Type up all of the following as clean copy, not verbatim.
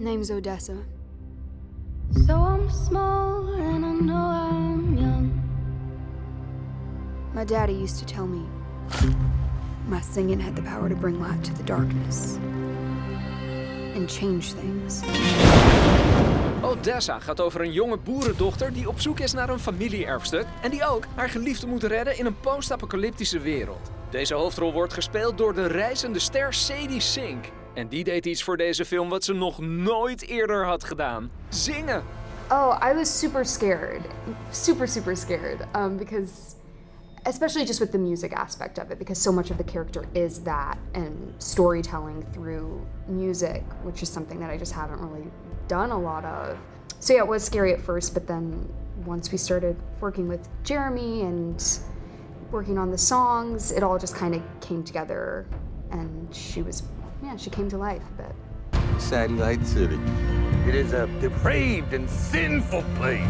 Name's Odessa. So I'm small and I know I'm young. My daddy used to tell me my singing had the power to bring light to the darkness and change things. Odessa gaat over een jonge boerendochter die op zoek is naar een familie-erfstuk en die ook haar geliefde moet redden in een post-apocalyptische wereld. Deze hoofdrol wordt gespeeld door de reizende ster Sadie Sink. En die deed iets voor deze film wat ze nog nooit eerder had gedaan. Zingen! Oh, I was super scared. Super scared. Because, especially just with the music aspect of it, because so much of the character is that and storytelling through music, which is something that I just haven't really done a lot of. So yeah, it was scary at first, but then once we started working with Geremy and working on the songs, it all just kind of came together, and she came to life a bit. Sadie Light City. It is a depraved and sinful place.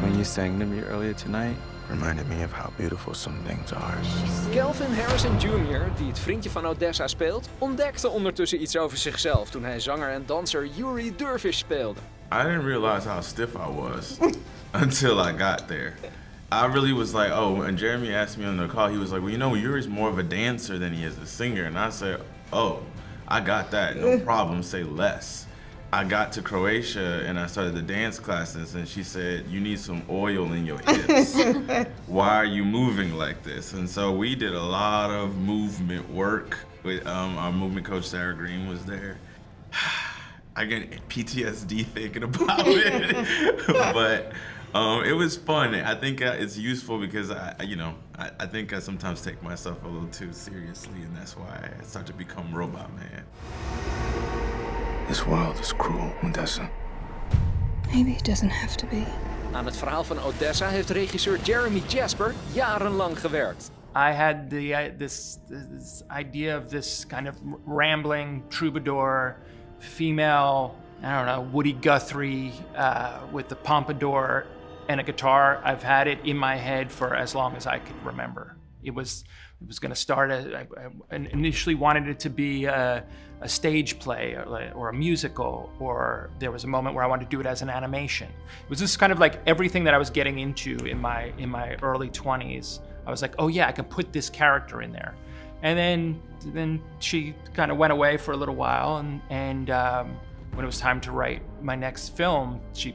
When you sang to me earlier tonight, reminded me of how beautiful some things are. Kelvin Harrison Jr, die het vriendje van Odessa speelt, ontdekte ondertussen iets over zichzelf toen hij zanger en danser Euri Dervish speelde. I didn't realize how stiff I was until I got there. I really was like, oh, when Geremy asked me on the call, he was like, well, you know, Yuri's more of a dancer than he is a singer. And I said, oh, I got that, no problem, say less. I got to Croatia and I started the dance classes and she said, you need some oil in your hips. Why are you moving like this? And so we did a lot of movement work. With, our movement coach, Sarah Green, was there. I get PTSD thinking about it, but it was fun. I think it's useful because I think I sometimes take myself a little too seriously, and that's why I start to become Robot Man. This world is cruel, Odessa. Maybe it doesn't have to be. Aan het verhaal van Odessa heeft regisseur Geremy Jasper jarenlang gewerkt. I had this idea of this kind of rambling troubadour, female, I don't know, Woody Guthrie with the pompadour and a guitar. I've had it in my head for as long as I could remember. It was going to start. I initially wanted it to be a stage play or a musical, or there was a moment where I wanted to do it as an animation. It was just kind of like everything that I was getting into in my early 20s. I was like, oh yeah, I can put this character in there. And then she kind of went away for a little while, and when it was time to write my next film, she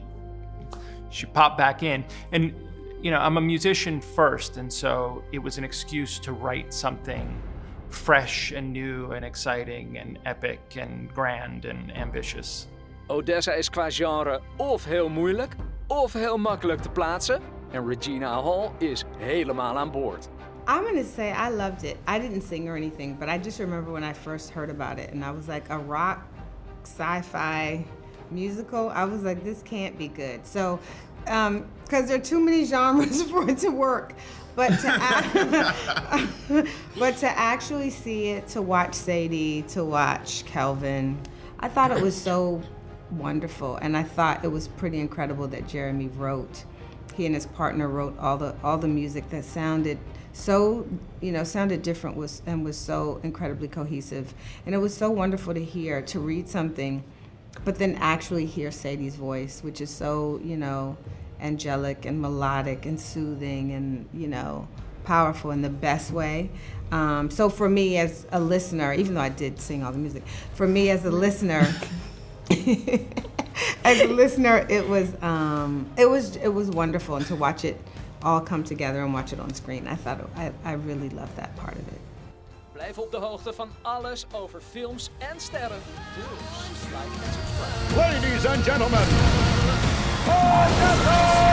popped back in. And you know, I'm a musician first, and so it was an excuse to write something fresh and new and exciting and epic and grand and ambitious. Odessa is qua genre of heel moeilijk, of heel makkelijk te plaatsen. En Regina Hall is helemaal aan boord. I'm gonna say I loved it. I didn't sing or anything, but I just remember when I first heard about it, and I was like, a rock sci-fi musical. I was like, this can't be good. So, because there are too many genres for it to work. But to actually see it, to watch Sadie, to watch Kelvin, I thought it was so wonderful, and I thought it was pretty incredible that Geremy wrote. He and his partner wrote all the music that sounded so, sounded different and was so incredibly cohesive. And it was so wonderful to read something, but then actually hear Sadie's voice, which is so, angelic and melodic and soothing and, powerful in the best way. So for me as a listener, even though I did sing all the music, for me as a listener, it was wonderful, and to watch it all come together and watch it on screen. I really loved that part of it. Blijf op de hoogte van alles over films en sterren. Dus like en subscribe. Ladies and gentlemen, Odessa!